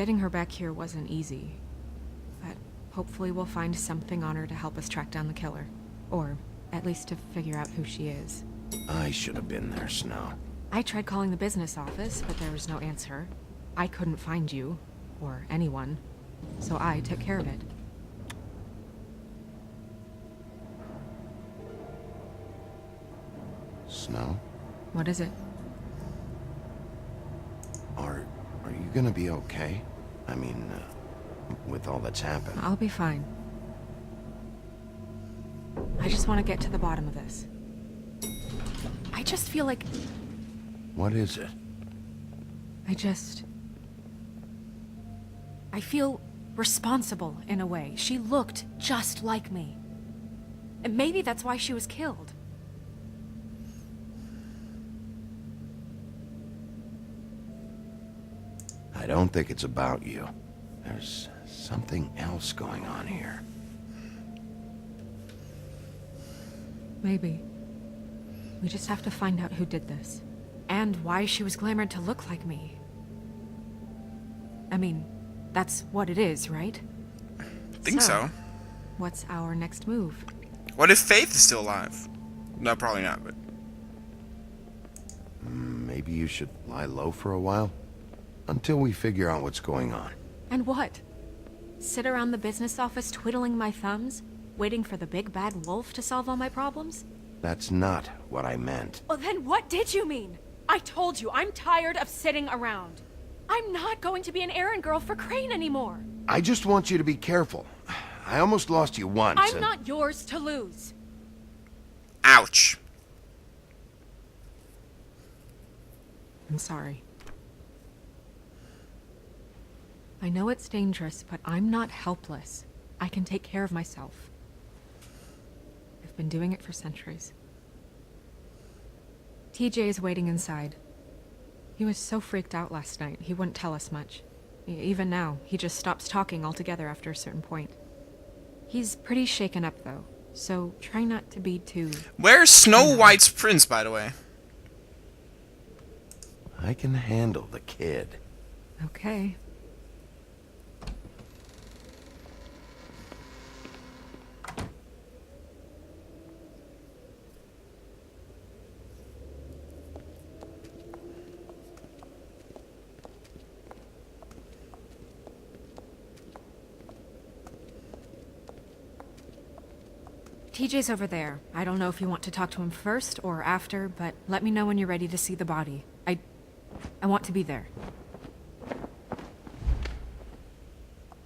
Getting her back here wasn't easy, but hopefully we'll find something on her to help us track down the killer. Or at least to figure out who she is. I should have been there, Snow. I tried calling the business office, but there was no answer. I couldn't find you, or anyone, so I took care of it. Snow? What is it? Are you gonna be okay? I mean, with all that's happened. I'll be fine. I just want to get to the bottom of this. I just feel like... What is it? I feel responsible in a way. She looked just like me. And maybe that's why she was killed. I don't think it's about you. There's something else going on here. Maybe. We just have to find out who did this. And why she was glamored to look like me. I mean, that's what it is, right? I think so. What's our next move? What if Faith is still alive? No, probably not, but... Maybe you should lie low for a while? Until we figure out what's going on. And what? Sit around the business office twiddling my thumbs? Waiting for the big bad wolf to solve all my problems? That's not what I meant. Well, then what did you mean? I told you, I'm tired of sitting around. I'm not going to be an errand girl for Crane anymore. I just want you to be careful. I almost lost you once. I'm not yours to lose. Ouch. I'm sorry. I know it's dangerous, but I'm not helpless. I can take care of myself. I've been doing it for centuries. TJ is waiting inside. He was so freaked out last night, he wouldn't tell us much. Even now, he just stops talking altogether after a certain point. He's pretty shaken up, though, so try not to be too... Where's Snow White's prince, by the way? I can handle the kid. Okay. TJ's over there. I don't know if you want to talk to him first or after, but let me know when you're ready to see the body. I want to be there.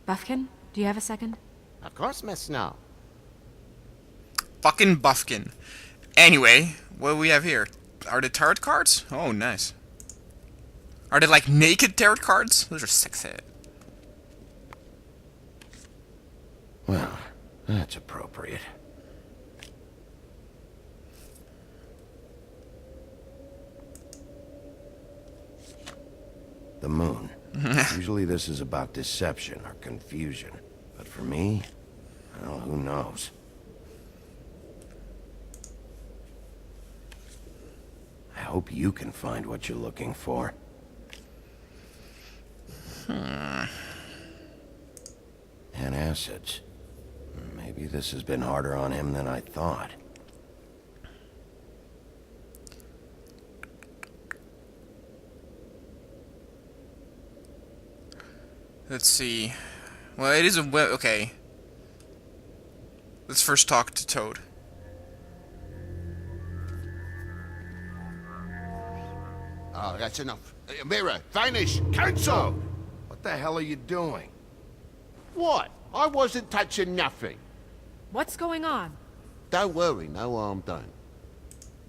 Buffkin, do you have a second? Of course, Miss Snow. Fucking Buffkin. Anyway, what do we have here? Are they tarot cards? Oh, nice. Are they like naked tarot cards? Those are sexy. Well, that's appropriate. The moon. Usually this is about deception or confusion. But for me, well, who knows? I hope you can find what you're looking for. And acids. Maybe this has been harder on him than I thought. Let's see. Well, it is a... Okay. Let's first talk to Toad. Oh, that's enough. Mirror, vanish, cancel! What the hell are you doing? What? I wasn't touching nothing. What's going on? Don't worry, no harm done.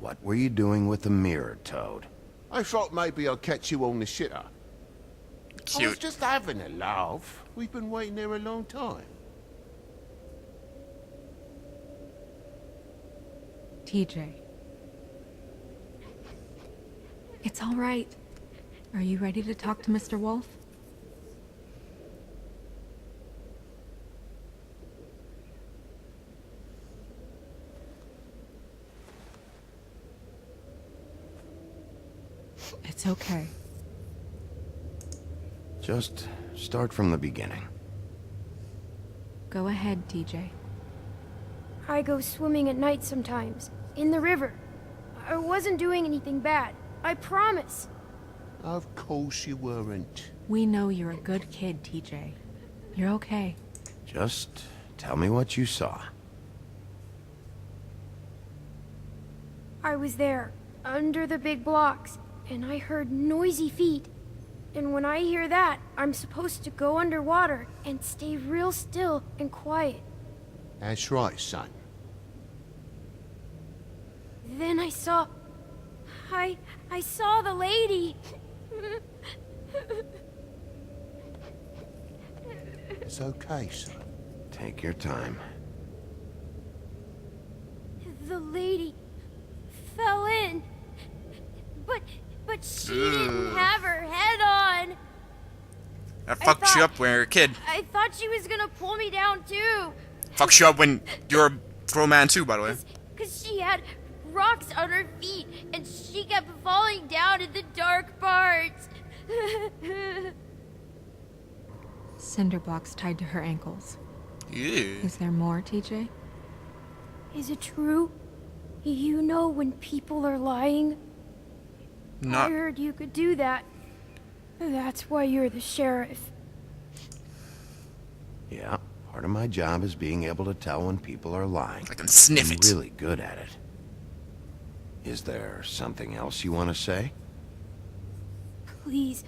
What were you doing with the mirror, Toad? I thought maybe I'd catch you on the shitter. I was Cute. just having a laugh. We've been waiting there a long time. TJ. It's all right. Are you ready to talk to Mr. Wolf? It's okay. Just start from the beginning. Go ahead, TJ. I go swimming at night sometimes, in the river. I wasn't doing anything bad, I promise. Of course you weren't. We know you're a good kid, TJ. You're okay. Just tell me what you saw. I was there, under the big blocks, and I heard noisy feet. And when I hear that, I'm supposed to go underwater and stay real still and quiet. That's right, son. Then I saw... I saw the lady. It's okay, son. Take your time. The lady fell in. But she didn't have her head on. That fucked you up when you were a kid. I thought she was gonna pull me down too. Fucks you up when you're a grown man too, by the way. Cause she had rocks on her feet and she kept falling down in the dark parts. Cinder blocks tied to her ankles. Yeah. Is there more, TJ? Is it true? You know when people are lying? I Not. heard you could do that. That's why you're the sheriff. Yeah, part of my job is being able to tell when people are lying. I can sniff I'm it. really good at it. Is there something else you want to say? Please,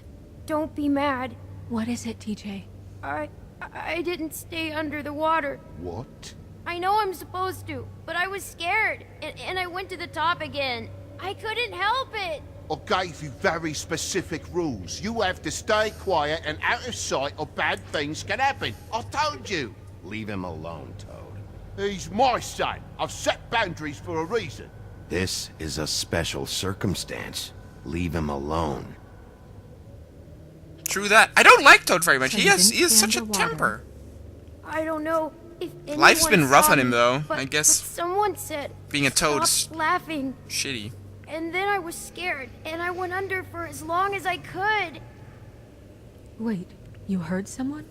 don't be mad. What is it, TJ? I didn't stay under the water. What? I know I'm supposed to, but I was scared, and I went to the top again. I couldn't help it. I gave you very specific rules. You have to stay quiet and out of sight or bad things can happen. I told you. Leave him alone, Toad. He's my son. I've set boundaries for a reason. This is a special circumstance. Leave him alone. True that. I don't like Toad very much. So He you has didn't such a stand the water. temper. I don't know if anyone Life's been rough saw on him, me, though, but, I guess. But someone said, Being a toad is "Stop laughing." shitty. And then I was scared, and I went under for as long as I could. Wait, you heard someone?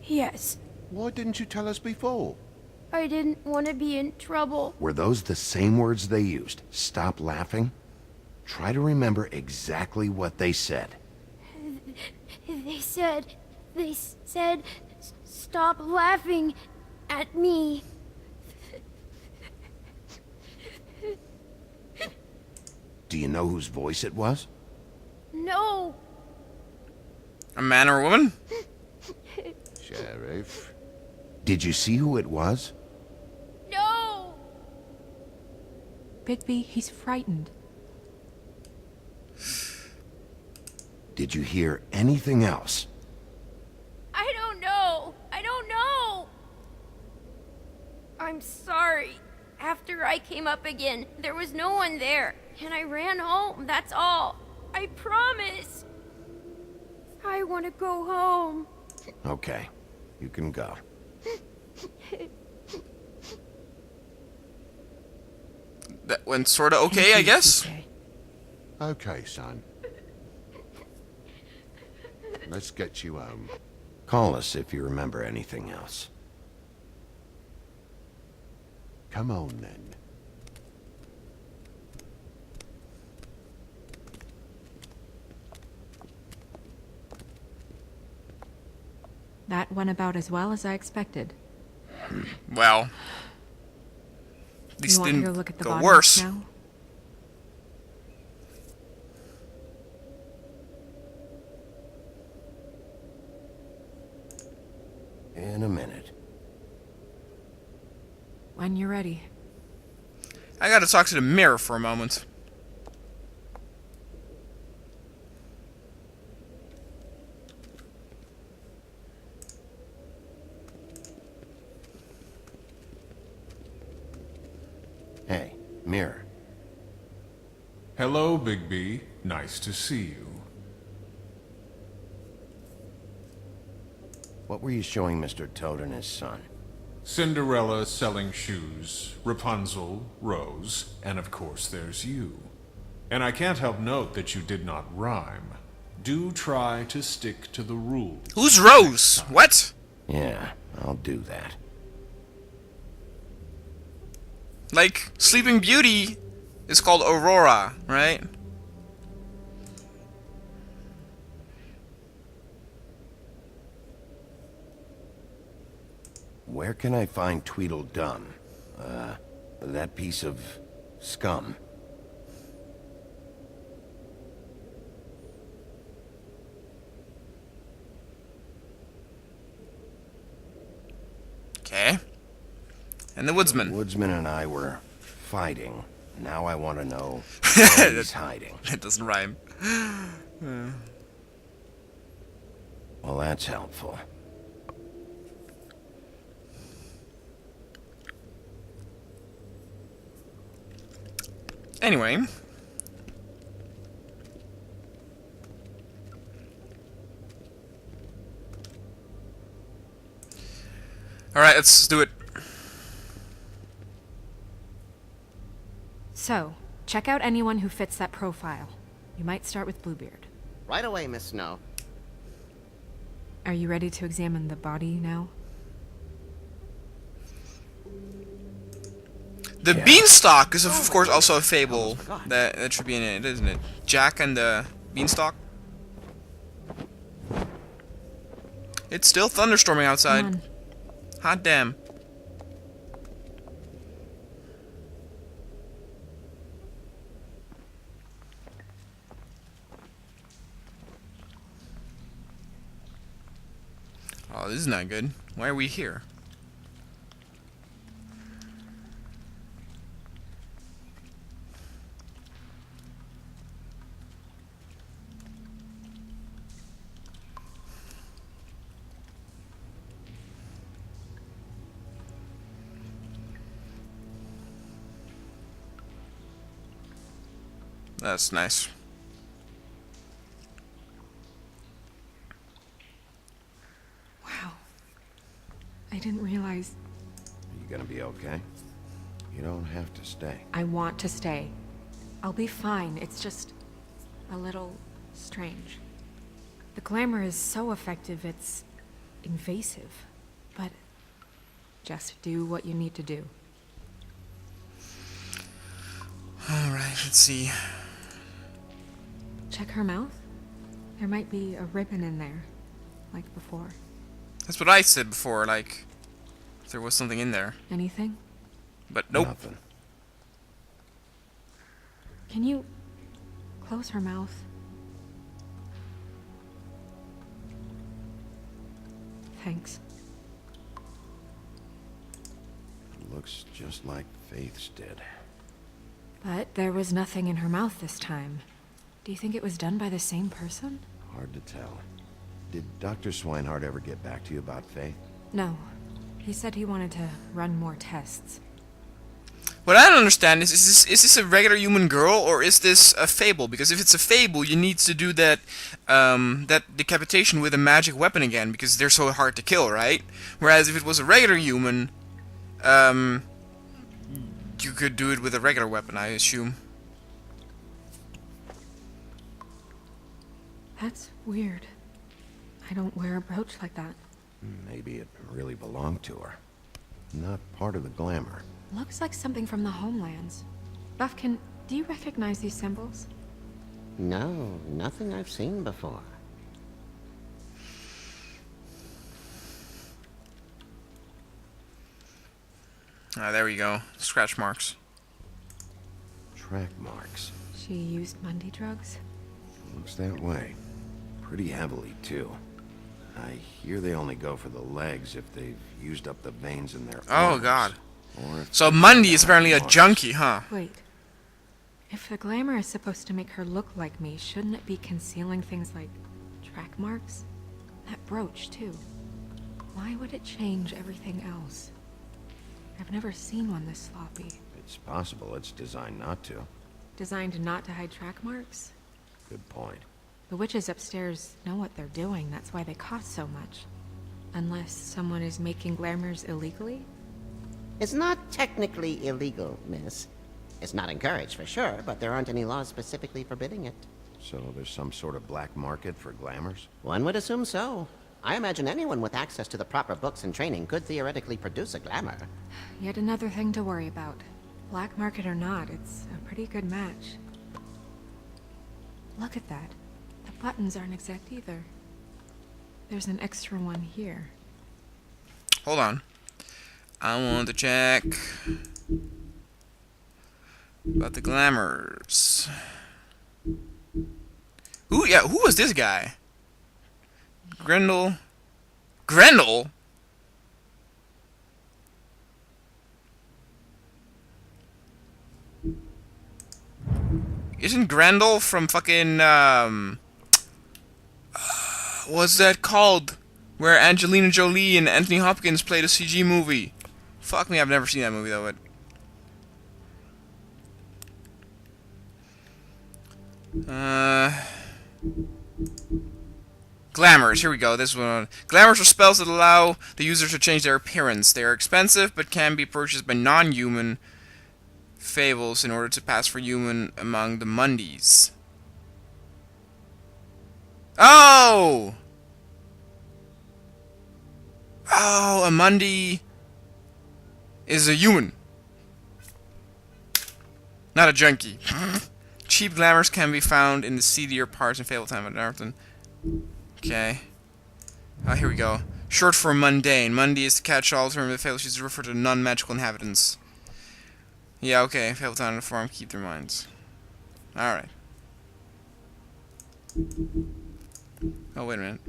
Yes, Why didn't you tell us before? I didn't want to be in trouble. Were those the same words they used? Stop laughing? Try to remember exactly what they said. They said, stop laughing at me. Do you know whose voice it was? No, A man or a woman? Sheriff. Did you see who it was? no. Bigby, he's frightened. Did you hear anything else? I don't know. I'm sorry. After I came up again, there was no one there, and I ran home, that's all. I promise. I want to go home. Okay, you can go. That went sorta okay, I Thank you, guess. TJ. Okay, son. Let's get you home. Call us if you remember anything else. Come on, then. That went about as well as I expected. Well, at You least want to go didn't look at the go bodies worse. now? In a minute. When you're ready. I gotta talk to the mirror for a moment. Hey, mirror. Hello, Big B. Nice to see you. What were you showing Mr. Toad and his son? Cinderella selling shoes, Rapunzel, Rose, and of course there's you. And I can't help note that you did not rhyme. Do try to stick to the rules. Who's Rose? What? Yeah, I'll do that. Like, Sleeping Beauty is called Aurora, right? Where can I find Tweedledum? That piece of scum. Okay. And the woodsman. The woodsman and I were fighting. Now I want to know where he's hiding. That doesn't rhyme. Well, that's helpful. Anyway. Alright, let's do it. So, check out anyone who fits that profile. You might start with Bluebeard. Right away, Miss Snow. Are you ready to examine the body now? The Yeah. beanstalk is, of course, also a fable almost forgot. that should be in it, isn't it? Jack and the beanstalk. It's still thunderstorming outside. Come on. Hot damn. Oh, this is not good. Why are we here? That's nice. Wow. I didn't realize. Are you gonna be okay? You don't have to stay. I want to stay. I'll be fine. It's just a little strange. The glamour is so effective, it's invasive. But just do what you need to do. Alright, let's see. Check her mouth. There might be a ribbon in there, like before. That's what I said before, like, if there was something in there. Anything? But nope. Nothing. Can you close her mouth? Thanks. Looks just like Faith's did. But there was nothing in her mouth this time. Do you think it was done by the same person? Hard to tell. Did Dr. Swinehart ever get back to you about Faith? No. He said he wanted to run more tests. What I don't understand is this a regular human girl or is this a fable? Because if it's a fable, you need to do that that decapitation with a magic weapon again because they're so hard to kill, right? Whereas if it was a regular human, you could do it with a regular weapon, I assume. That's weird. I don't wear a brooch like that. Maybe it really belonged to her. Not part of the glamour. Looks like something from the homelands. Buffkin, do you recognize these symbols? No, nothing I've seen before. Ah, there we go. Scratch marks. Track marks. She used Mundy drugs? Looks that way. Pretty heavily, too. I hear they only go for the legs if they've used up the veins in their Oh, arms. God. Or if So they've Mundy got is apparently a marks. junkie, huh? Wait. If the glamour is supposed to make her look like me, shouldn't it be concealing things like track marks? That brooch, too. Why would it change everything else? I've never seen one this sloppy. It's possible it's designed not to. Designed not to hide track marks? Good point. The witches upstairs know what they're doing, that's why they cost so much. Unless someone is making glamours illegally? It's not technically illegal, miss. It's not encouraged for sure, but there aren't any laws specifically forbidding it. So there's some sort of black market for glamours? One would assume so. I imagine anyone with access to the proper books and training could theoretically produce a glamour. Yet another thing to worry about. Black market or not, it's a pretty good match. Look at that. The buttons aren't exact either. There's an extra one here. Hold on. I want to check about the glamours. Who was this guy? Grendel? Grendel? Isn't Grendel from fucking, what's that called? Where Angelina Jolie and Anthony Hopkins played a CG movie. Fuck me, I've never seen that movie though, but... Glamours, here we go, this one. Glamours are spells that allow the user to change their appearance. They are expensive, but can be purchased by non-human fables in order to pass for human among the Mundies. Oh! Oh, a Mundi is a human. Not a junkie. Cheap glamours can be found in the seedier parts in Fable Time at Darton. Okay. Here we go. Short for mundane. Mundi is the catch-all term that fables to refer to non-magical inhabitants. Yeah, okay. Fable Time in the form, keep their minds. Alright. Oh, wait a minute.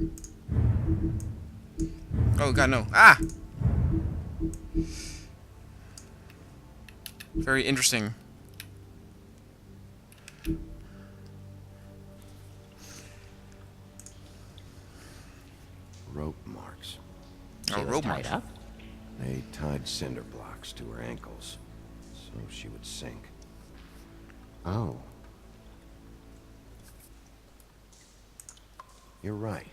Oh god, no. Ah! Very interesting. Rope marks. She was tied up? They tied cinder blocks to her ankles, so she would sink. Oh. You're right.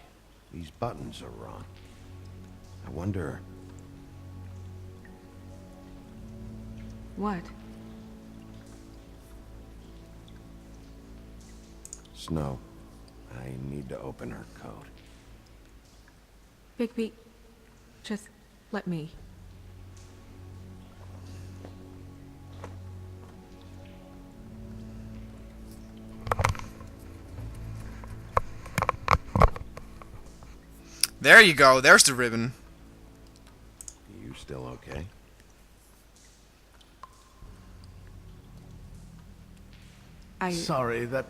These buttons are wrong. I wonder... What? Snow, I need to open her code. Bigby, just let me. There you go. There's the ribbon. You still okay? Sorry, that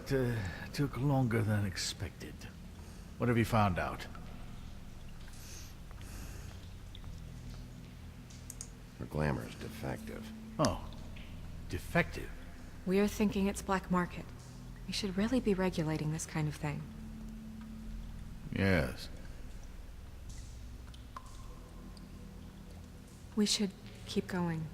took longer than expected. What have you found out? Her glamour is defective. Oh, defective. We're thinking it's black market. We should really be regulating this kind of thing. Yes. We should keep going.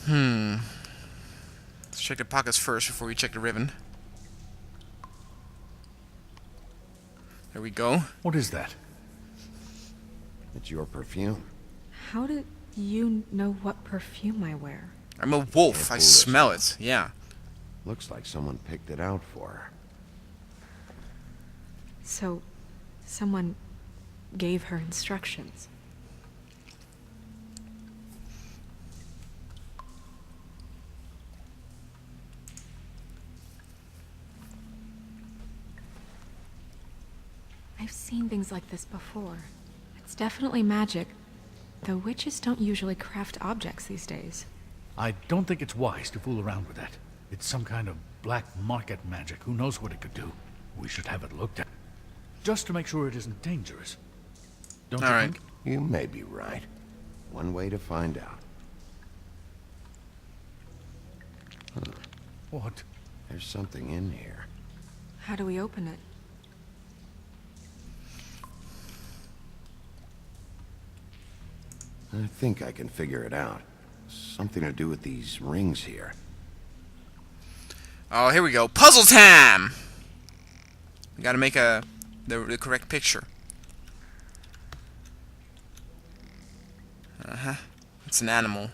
Let's check the pockets first before we check the ribbon. There we go. What is that? It's your perfume. How do you know what perfume I wear? I'm a wolf. I Careful, smell listen. it. Yeah. Looks like someone picked it out for her. So, someone gave her instructions. I've seen things like this before. It's definitely magic, though witches don't usually craft objects these days. I don't think it's wise to fool around with that. It's some kind of black market magic. Who knows what it could do? We should have it looked at. Just to make sure it isn't dangerous. Don't you All right. think? You may be right. One way to find out. What? There's something in here. How do we open it? I think I can figure it out. Something to do with these rings here. Oh, here we go. Puzzle time! We gotta make the correct picture. It's an animal.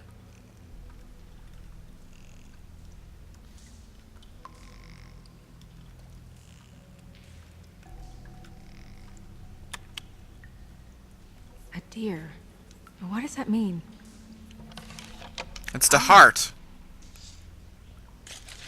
dear. What does that mean? It's the heart.